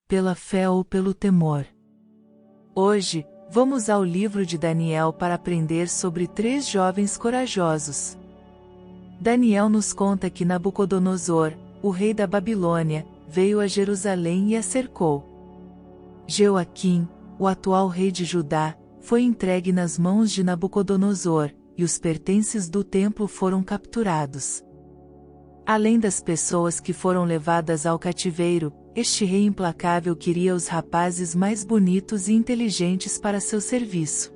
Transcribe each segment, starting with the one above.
pela fé ou pelo temor. Hoje, vamos ao livro de Daniel para aprender sobre 3 jovens corajosos. Daniel nos conta que Nabucodonosor, o rei da Babilônia, veio a Jerusalém e a cercou. Jeoaquim, o atual rei de Judá, foi entregue nas mãos de Nabucodonosor, e os pertences do templo foram capturados. Além das pessoas que foram levadas ao cativeiro, este rei implacável queria os rapazes mais bonitos e inteligentes para seu serviço.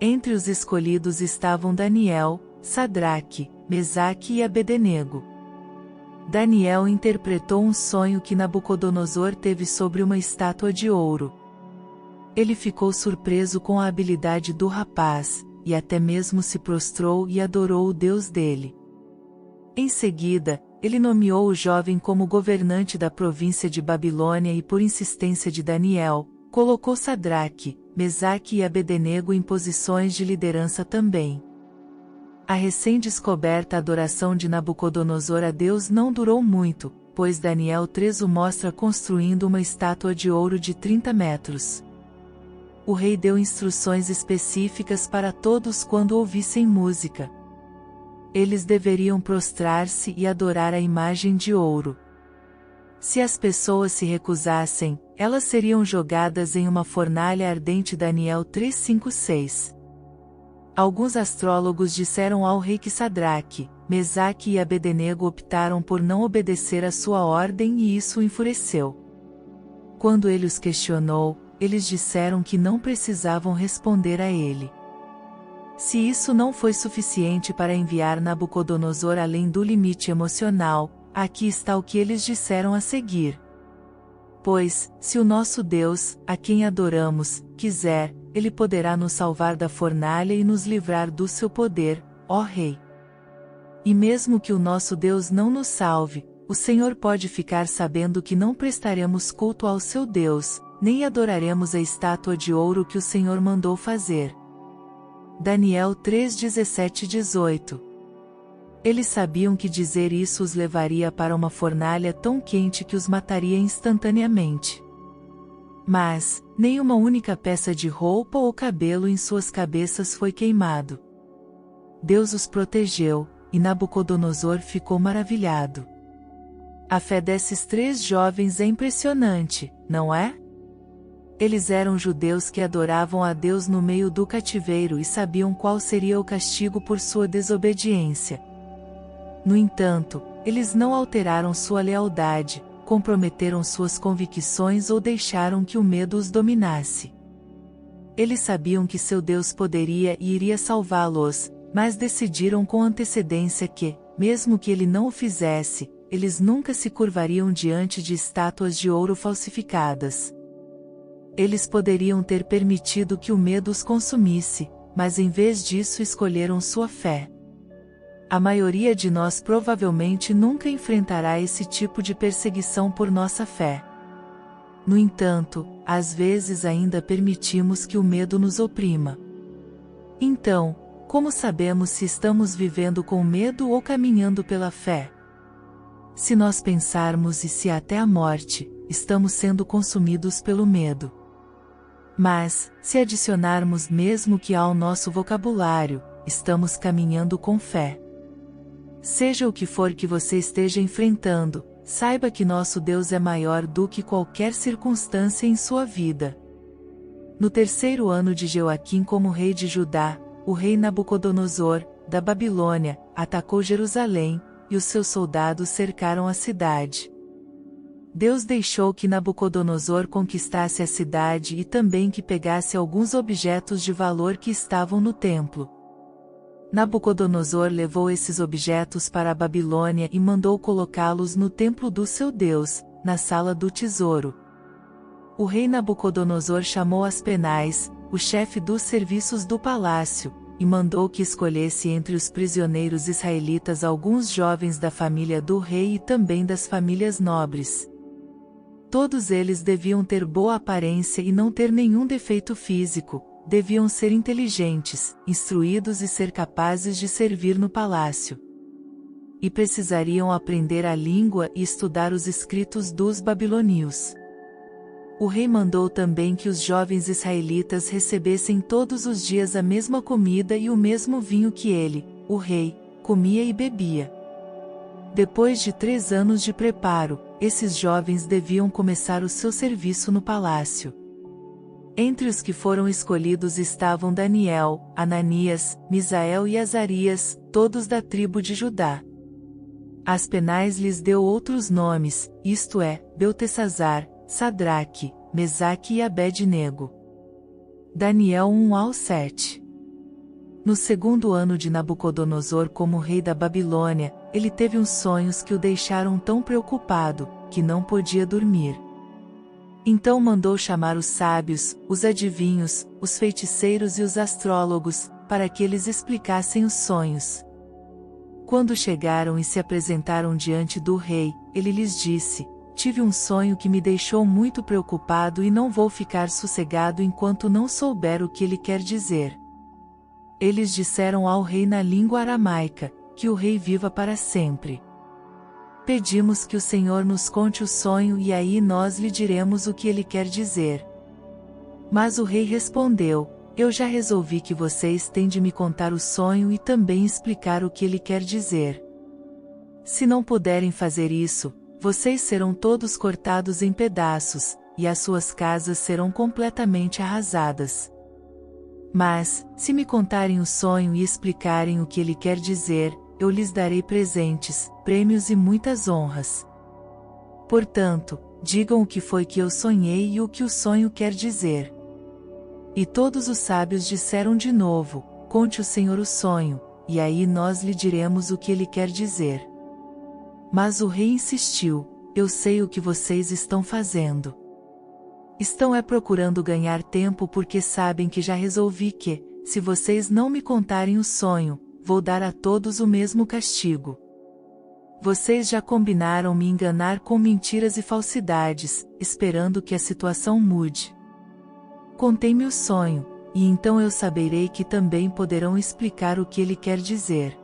Entre os escolhidos estavam Daniel, Sadraque, Mesaque e Abednego. Daniel interpretou um sonho que Nabucodonosor teve sobre uma estátua de ouro. Ele ficou surpreso com a habilidade do rapaz, e até mesmo se prostrou e adorou o Deus dele. Em seguida, ele nomeou o jovem como governante da província de Babilônia e, por insistência de Daniel, colocou Sadraque, Mesaque e Abednego em posições de liderança também. A recém-descoberta adoração de Nabucodonosor a Deus não durou muito, pois Daniel 3 o mostra construindo uma estátua de ouro de 30 metros. O rei deu instruções específicas para todos quando ouvissem música. Eles deveriam prostrar-se e adorar a imagem de ouro. Se as pessoas se recusassem, elas seriam jogadas em uma fornalha ardente. Daniel 3:5-6. Alguns astrólogos disseram ao rei que Sadraque, Mesaque e Abednego optaram por não obedecer a sua ordem e isso o enfureceu. Quando ele os questionou, eles disseram que não precisavam responder a ele. Se isso não foi suficiente para enviar Nabucodonosor além do limite emocional, aqui está o que eles disseram a seguir. Pois, se o nosso Deus, a quem adoramos, quiser, ele poderá nos salvar da fornalha e nos livrar do seu poder, ó Rei. E mesmo que o nosso Deus não nos salve, o Senhor pode ficar sabendo que não prestaremos culto ao seu Deus, nem adoraremos a estátua de ouro que o Senhor mandou fazer. Daniel 3:17-18. Eles sabiam que dizer isso os levaria para uma fornalha tão quente que os mataria instantaneamente. Mas, nem uma única peça de roupa ou cabelo em suas cabeças foi queimado. Deus os protegeu, e Nabucodonosor ficou maravilhado. A fé desses 3 jovens é impressionante, não é? Eles eram judeus que adoravam a Deus no meio do cativeiro e sabiam qual seria o castigo por sua desobediência. No entanto, eles não alteraram sua lealdade, comprometeram suas convicções ou deixaram que o medo os dominasse. Eles sabiam que seu Deus poderia e iria salvá-los, mas decidiram com antecedência que, mesmo que ele não o fizesse, eles nunca se curvariam diante de estátuas de ouro falsificadas. Eles poderiam ter permitido que o medo os consumisse, mas em vez disso escolheram sua fé. A maioria de nós provavelmente nunca enfrentará esse tipo de perseguição por nossa fé. No entanto, às vezes ainda permitimos que o medo nos oprima. Então, como sabemos se estamos vivendo com medo ou caminhando pela fé? Se nós pensarmos e se até a morte, estamos sendo consumidos pelo medo. Mas, se adicionarmos mesmo que ao nosso vocabulário, estamos caminhando com fé. Seja o que for que você esteja enfrentando, saiba que nosso Deus é maior do que qualquer circunstância em sua vida. No 3º ano de Jeoaquim como rei de Judá, o rei Nabucodonosor, da Babilônia, atacou Jerusalém, e os seus soldados cercaram a cidade. Deus deixou que Nabucodonosor conquistasse a cidade e também que pegasse alguns objetos de valor que estavam no templo. Nabucodonosor levou esses objetos para a Babilônia e mandou colocá-los no templo do seu Deus, na sala do tesouro. O rei Nabucodonosor chamou Aspenais, o chefe dos serviços do palácio, e mandou que escolhesse entre os prisioneiros israelitas alguns jovens da família do rei e também das famílias nobres. Todos eles deviam ter boa aparência e não ter nenhum defeito físico, deviam ser inteligentes, instruídos e ser capazes de servir no palácio. E precisariam aprender a língua e estudar os escritos dos babilônios. O rei mandou também que os jovens israelitas recebessem todos os dias a mesma comida e o mesmo vinho que ele, o rei, comia e bebia. Depois de 3 anos de preparo, esses jovens deviam começar o seu serviço no palácio. Entre os que foram escolhidos estavam Daniel, Ananias, Misael e Azarias, todos da tribo de Judá. Aspenaz lhes deu outros nomes, isto é, Beltesazar, Sadraque, Mesaque e Abed-nego. Daniel 1 ao 7. No 2º ano de Nabucodonosor como rei da Babilônia, ele teve uns sonhos que o deixaram tão preocupado, que não podia dormir. Então mandou chamar os sábios, os adivinhos, os feiticeiros e os astrólogos, para que eles explicassem os sonhos. Quando chegaram e se apresentaram diante do rei, ele lhes disse: tive um sonho que me deixou muito preocupado e não vou ficar sossegado enquanto não souber o que ele quer dizer. Eles disseram ao rei na língua aramaica: que o rei viva para sempre. Pedimos que o Senhor nos conte o sonho e aí nós lhe diremos o que ele quer dizer. Mas o rei respondeu: eu já resolvi que vocês têm de me contar o sonho e também explicar o que ele quer dizer. Se não puderem fazer isso, vocês serão todos cortados em pedaços, e as suas casas serão completamente arrasadas. Mas, se me contarem o sonho e explicarem o que ele quer dizer, eu lhes darei presentes, prêmios e muitas honras. Portanto, digam o que foi que eu sonhei e o que o sonho quer dizer. E todos os sábios disseram de novo: conte o Senhor o sonho, e aí nós lhe diremos o que ele quer dizer. Mas o rei insistiu: eu sei o que vocês estão fazendo. Estão procurando ganhar tempo porque sabem que já resolvi que, se vocês não me contarem o sonho, vou dar a todos o mesmo castigo. Vocês já combinaram me enganar com mentiras e falsidades, esperando que a situação mude. Contem-me o sonho, e então eu saberei que também poderão explicar o que ele quer dizer.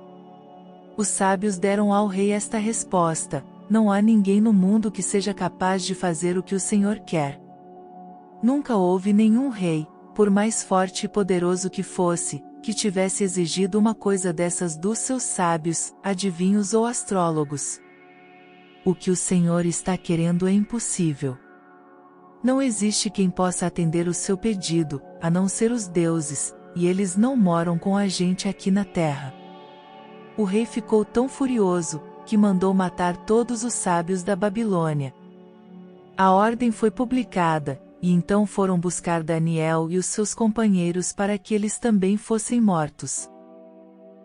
Os sábios deram ao rei esta resposta: não há ninguém no mundo que seja capaz de fazer o que o Senhor quer. Nunca houve nenhum rei, por mais forte e poderoso que fosse, que tivesse exigido uma coisa dessas dos seus sábios, adivinhos ou astrólogos. O que o Senhor está querendo é impossível. Não existe quem possa atender o seu pedido, a não ser os deuses, e eles não moram com a gente aqui na terra. O rei ficou tão furioso, que mandou matar todos os sábios da Babilônia. A ordem foi publicada, e então foram buscar Daniel e os seus companheiros para que eles também fossem mortos.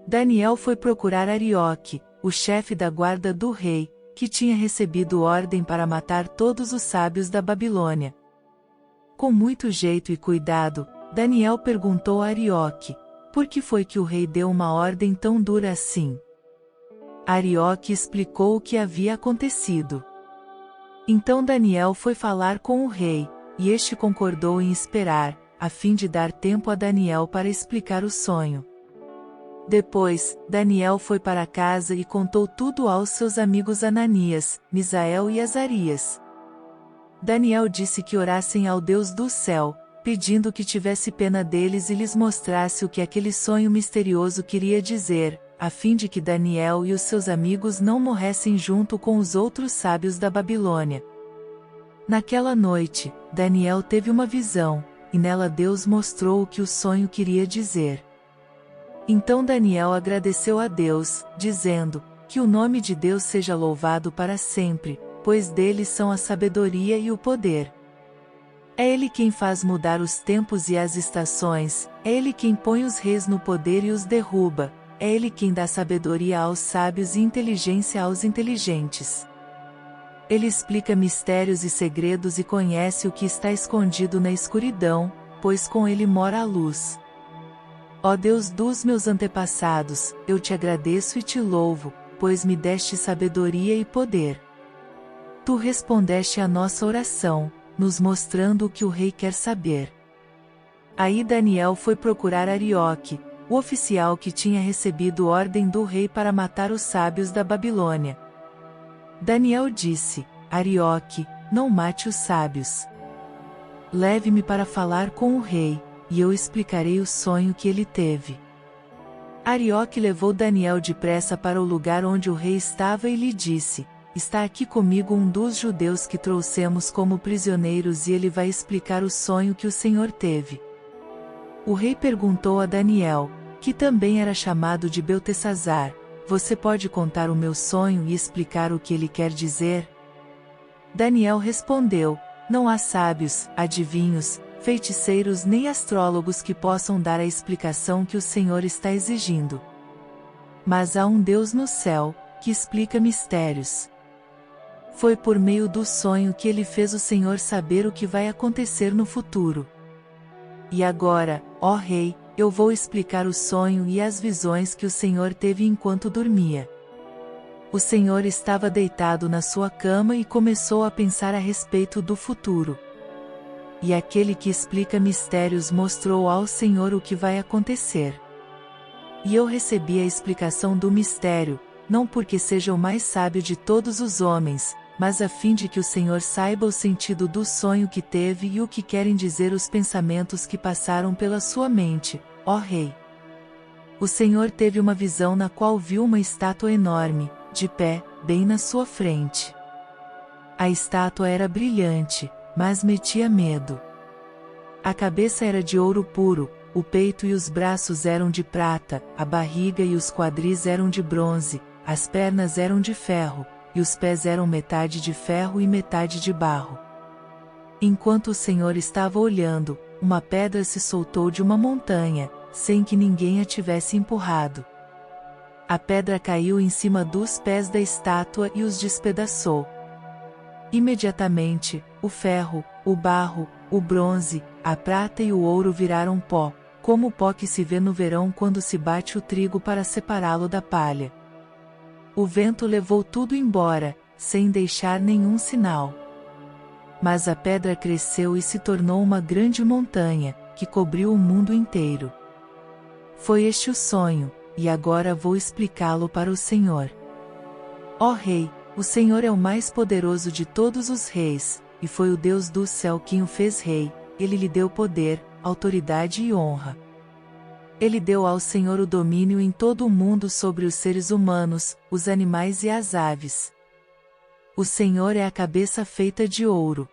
Daniel foi procurar Arioque, o chefe da guarda do rei, que tinha recebido ordem para matar todos os sábios da Babilônia. Com muito jeito e cuidado, Daniel perguntou a Arioque: por que foi que o rei deu uma ordem tão dura assim? Arioque explicou o que havia acontecido. Então Daniel foi falar com o rei, e este concordou em esperar, a fim de dar tempo a Daniel para explicar o sonho. Depois, Daniel foi para casa e contou tudo aos seus amigos Ananias, Misael e Azarias. Daniel disse que orassem ao Deus do céu, pedindo que tivesse pena deles e lhes mostrasse o que aquele sonho misterioso queria dizer, a fim de que Daniel e os seus amigos não morressem junto com os outros sábios da Babilônia. Naquela noite, Daniel teve uma visão, e nela Deus mostrou o que o sonho queria dizer. Então Daniel agradeceu a Deus, dizendo: que o nome de Deus seja louvado para sempre, pois dele são a sabedoria e o poder. É ele quem faz mudar os tempos e as estações, é ele quem põe os reis no poder e os derruba, é ele quem dá sabedoria aos sábios e inteligência aos inteligentes. Ele explica mistérios e segredos e conhece o que está escondido na escuridão, pois com ele mora a luz. Ó Deus dos meus antepassados, eu te agradeço e te louvo, pois me deste sabedoria e poder. Tu respondeste à nossa oração, nos mostrando o que o rei quer saber. Aí Daniel foi procurar Arioque, o oficial que tinha recebido ordem do rei para matar os sábios da Babilônia. Daniel disse: Arioque, não mate os sábios. Leve-me para falar com o rei, e eu explicarei o sonho que ele teve. Arioque levou Daniel depressa para o lugar onde o rei estava e lhe disse: Está aqui comigo um dos judeus que trouxemos como prisioneiros e ele vai explicar o sonho que o Senhor teve. O rei perguntou a Daniel, que também era chamado de Beltesazar: Você pode contar o meu sonho e explicar o que ele quer dizer? Daniel respondeu: Não há sábios, adivinhos, feiticeiros nem astrólogos que possam dar a explicação que o Senhor está exigindo. Mas há um Deus no céu, que explica mistérios. Foi por meio do sonho que ele fez o Senhor saber o que vai acontecer no futuro. E agora, ó rei, eu vou explicar o sonho e as visões que o Senhor teve enquanto dormia. O Senhor estava deitado na sua cama e começou a pensar a respeito do futuro. E aquele que explica mistérios mostrou ao Senhor o que vai acontecer. E eu recebi a explicação do mistério, não porque seja o mais sábio de todos os homens, mas a fim de que o Senhor saiba o sentido do sonho que teve e o que querem dizer os pensamentos que passaram pela sua mente, ó rei. O Senhor teve uma visão na qual viu uma estátua enorme, de pé, bem na sua frente. A estátua era brilhante, mas metia medo. A cabeça era de ouro puro, o peito e os braços eram de prata, a barriga e os quadris eram de bronze, as pernas eram de ferro, e os pés eram metade de ferro e metade de barro. Enquanto o Senhor estava olhando, uma pedra se soltou de uma montanha, sem que ninguém a tivesse empurrado. A pedra caiu em cima dos pés da estátua e os despedaçou. Imediatamente, o ferro, o barro, o bronze, a prata e o ouro viraram pó, como o pó que se vê no verão quando se bate o trigo para separá-lo da palha. O vento levou tudo embora, sem deixar nenhum sinal. Mas a pedra cresceu e se tornou uma grande montanha, que cobriu o mundo inteiro. Foi este o sonho, e agora vou explicá-lo para o Senhor. Ó Rei, o Senhor é o mais poderoso de todos os reis, e foi o Deus do céu quem o fez rei. Ele lhe deu poder, autoridade e honra. Ele deu ao Senhor o domínio em todo o mundo sobre os seres humanos, os animais e as aves. O Senhor é a cabeça feita de ouro.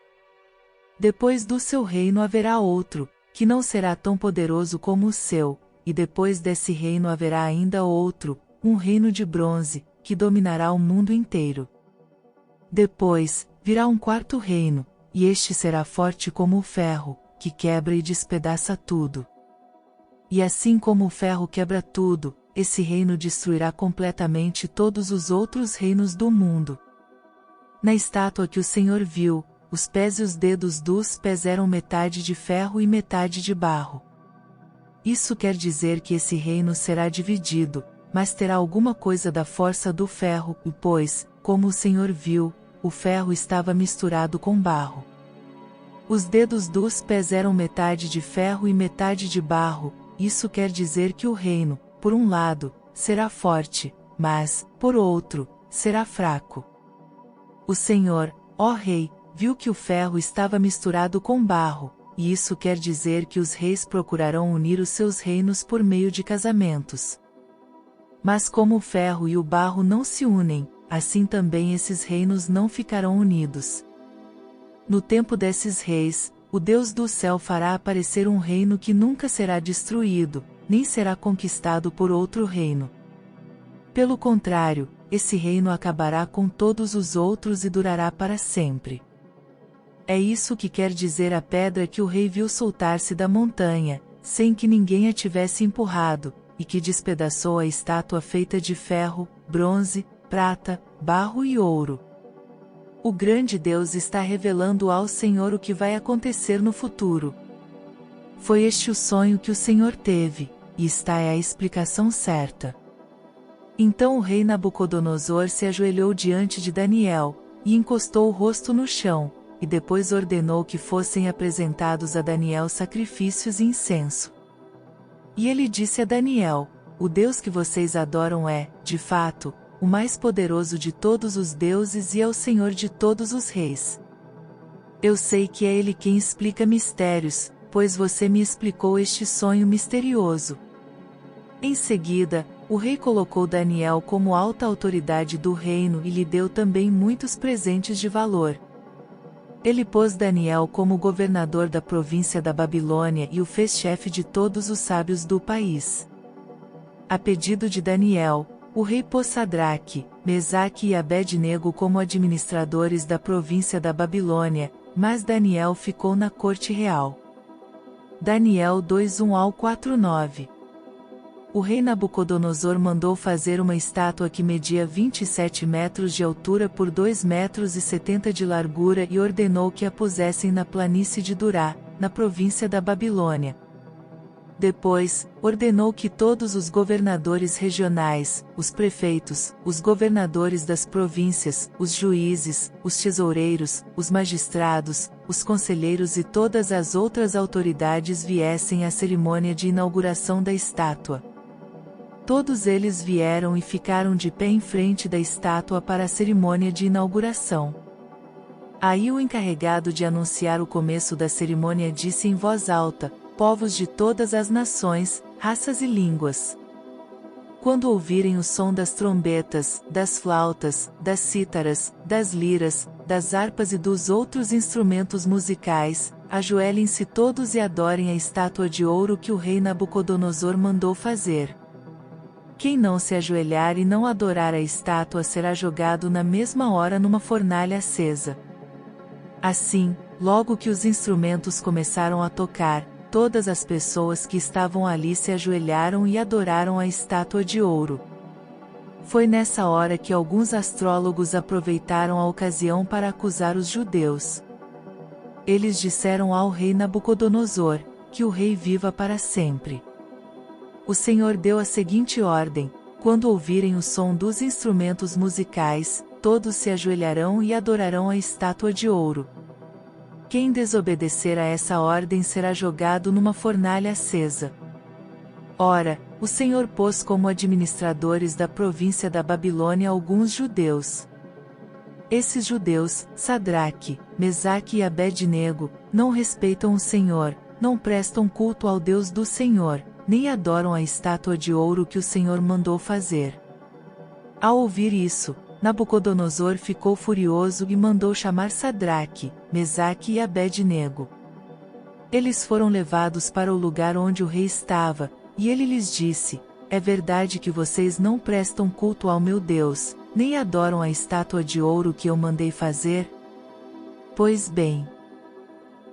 Depois do seu reino haverá outro, que não será tão poderoso como o seu, e depois desse reino haverá ainda outro, um reino de bronze, que dominará o mundo inteiro. Depois, virá um quarto reino, e este será forte como o ferro, que quebra e despedaça tudo. E assim como o ferro quebra tudo, esse reino destruirá completamente todos os outros reinos do mundo. Na estátua que o Senhor viu, os pés e os dedos dos pés eram metade de ferro e metade de barro. Isso quer dizer que esse reino será dividido, mas terá alguma coisa da força do ferro, pois, como o Senhor viu, o ferro estava misturado com barro. Os dedos dos pés eram metade de ferro e metade de barro. Isso quer dizer que o reino, por um lado, será forte, mas, por outro, será fraco. O Senhor, ó Rei, viu que o ferro estava misturado com barro, e isso quer dizer que os reis procurarão unir os seus reinos por meio de casamentos. Mas como o ferro e o barro não se unem, assim também esses reinos não ficarão unidos. No tempo desses reis, o Deus do céu fará aparecer um reino que nunca será destruído, nem será conquistado por outro reino. Pelo contrário, esse reino acabará com todos os outros e durará para sempre. É isso que quer dizer a pedra que o rei viu soltar-se da montanha, sem que ninguém a tivesse empurrado, e que despedaçou a estátua feita de ferro, bronze, prata, barro e ouro. O grande Deus está revelando ao Senhor o que vai acontecer no futuro. Foi este o sonho que o Senhor teve, e esta é a explicação certa. Então o rei Nabucodonosor se ajoelhou diante de Daniel, e encostou o rosto no chão, e depois ordenou que fossem apresentados a Daniel sacrifícios e incenso. E ele disse a Daniel: O Deus que vocês adoram é, de fato, o mais poderoso de todos os deuses e é o Senhor de todos os reis. Eu sei que é Ele quem explica mistérios, pois você me explicou este sonho misterioso. Em seguida, o rei colocou Daniel como alta autoridade do reino e lhe deu também muitos presentes de valor. Ele pôs Daniel como governador da província da Babilônia e o fez chefe de todos os sábios do país. A pedido de Daniel, o rei pôs Sadraque, Mesaque e Abed-nego como administradores da província da Babilônia, mas Daniel ficou na corte real. Daniel 2:1-4:9. O rei Nabucodonosor mandou fazer uma estátua que media 27 metros de altura por 2,70 metros de largura e ordenou que a pusessem na planície de Durá, na província da Babilônia. Depois, ordenou que todos os governadores regionais, os prefeitos, os governadores das províncias, os juízes, os tesoureiros, os magistrados, os conselheiros e todas as outras autoridades viessem à cerimônia de inauguração da estátua. Todos eles vieram e ficaram de pé em frente da estátua para a cerimônia de inauguração. Aí o encarregado de anunciar o começo da cerimônia disse em voz alta: povos de todas as nações, raças e línguas. Quando ouvirem o som das trombetas, das flautas, das cítaras, das liras, das harpas e dos outros instrumentos musicais, ajoelhem-se todos e adorem a estátua de ouro que o rei Nabucodonosor mandou fazer. Quem não se ajoelhar e não adorar a estátua será jogado na mesma hora numa fornalha acesa. Assim, logo que os instrumentos começaram a tocar, todas as pessoas que estavam ali se ajoelharam e adoraram a estátua de ouro. Foi nessa hora que alguns astrólogos aproveitaram a ocasião para acusar os judeus. Eles disseram ao rei Nabucodonosor: que o rei viva para sempre. O Senhor deu a seguinte ordem: quando ouvirem o som dos instrumentos musicais, todos se ajoelharão e adorarão a estátua de ouro. Quem desobedecer a essa ordem será jogado numa fornalha acesa. Ora, o Senhor pôs como administradores da província da Babilônia alguns judeus. Esses judeus, Sadraque, Mesaque e Abed-nego, não respeitam o Senhor, não prestam culto ao Deus do Senhor, nem adoram a estátua de ouro que o Senhor mandou fazer. Ao ouvir isso, Nabucodonosor ficou furioso e mandou chamar Sadraque, Mesaque e Abed-nego. Eles foram levados para o lugar onde o rei estava, e ele lhes disse: é verdade que vocês não prestam culto ao meu Deus, nem adoram a estátua de ouro que eu mandei fazer? Pois bem,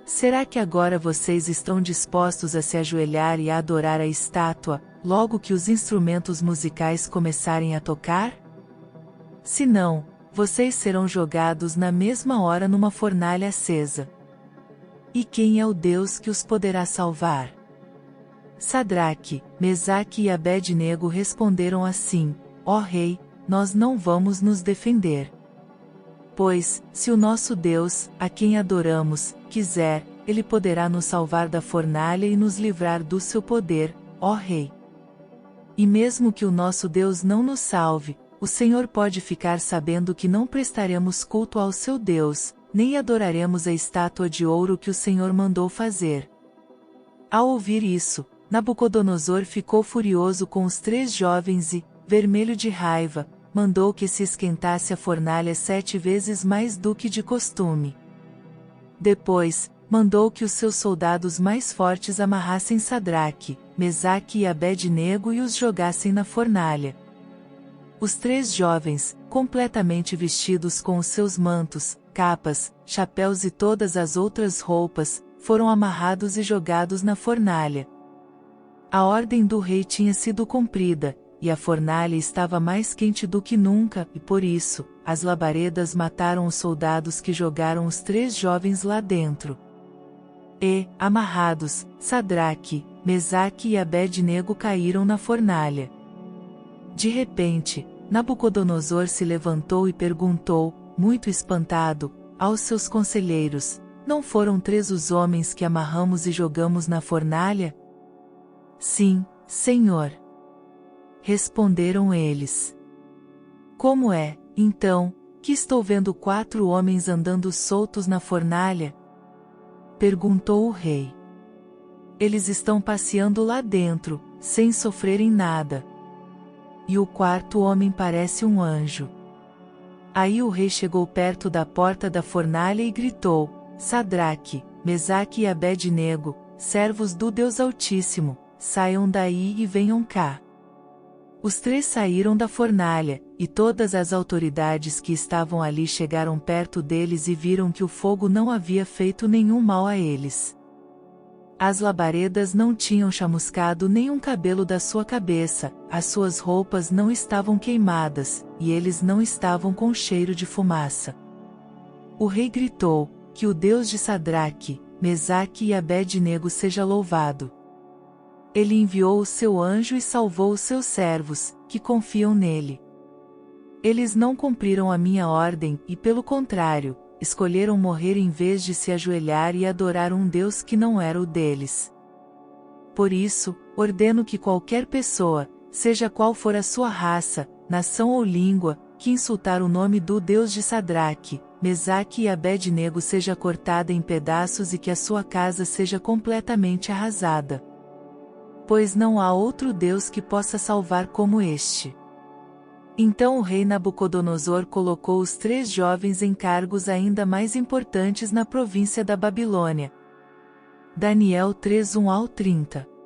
será que agora vocês estão dispostos a se ajoelhar e a adorar a estátua, logo que os instrumentos musicais começarem a tocar? Se não, vocês serão jogados na mesma hora numa fornalha acesa. E quem é o Deus que os poderá salvar? Sadraque, Mesaque e Abed-nego responderam assim: ó rei, nós não vamos nos defender. Pois, se o nosso Deus, a quem adoramos, quiser, ele poderá nos salvar da fornalha e nos livrar do seu poder, ó rei. E mesmo que o nosso Deus não nos salve, o Senhor pode ficar sabendo que não prestaremos culto ao seu Deus, nem adoraremos a estátua de ouro que o Senhor mandou fazer. Ao ouvir isso, Nabucodonosor ficou furioso com os 3 jovens e, vermelho de raiva, mandou que se esquentasse a fornalha 7 vezes mais do que de costume. Depois, mandou que os seus soldados mais fortes amarrassem Sadraque, Mesaque e Abed-nego e os jogassem na fornalha. Os 3 jovens, completamente vestidos com os seus mantos, capas, chapéus e todas as outras roupas, foram amarrados e jogados na fornalha. A ordem do rei tinha sido cumprida, e a fornalha estava mais quente do que nunca, e por isso, as labaredas mataram os soldados que jogaram os 3 jovens lá dentro. E, amarrados, Sadraque, Mesaque e Abed-nego caíram na fornalha. De repente, Nabucodonosor se levantou e perguntou, muito espantado, aos seus conselheiros: não foram 3 os homens que amarramos e jogamos na fornalha? Sim, Senhor. Responderam eles. Como é, então, que estou vendo 4 homens andando soltos na fornalha? perguntou o rei. Eles estão passeando lá dentro, sem sofrerem nada. E o quarto homem parece um anjo. Aí o rei chegou perto da porta da fornalha e gritou: Sadraque, Mesaque e Abed-nego, servos do Deus Altíssimo, saiam daí e venham cá. Os três saíram da fornalha, e todas as autoridades que estavam ali chegaram perto deles e viram que o fogo não havia feito nenhum mal a eles. As labaredas não tinham chamuscado nenhum cabelo da sua cabeça, as suas roupas não estavam queimadas, e eles não estavam com cheiro de fumaça. O rei gritou: que o Deus de Sadraque, Mesaque e Abed-nego seja louvado. Ele enviou o seu anjo e salvou os seus servos, que confiam nele. Eles não cumpriram a minha ordem e, pelo contrário, escolheram morrer em vez de se ajoelhar e adorar um Deus que não era o deles. Por isso, ordeno que qualquer pessoa, seja qual for a sua raça, nação ou língua, que insultar o nome do Deus de Sadraque, Mesaque e Abed-nego seja cortada em pedaços e que a sua casa seja completamente arrasada. Pois não há outro Deus que possa salvar como este. Então o rei Nabucodonosor colocou os três jovens em cargos ainda mais importantes na província da Babilônia. Daniel 3:1-30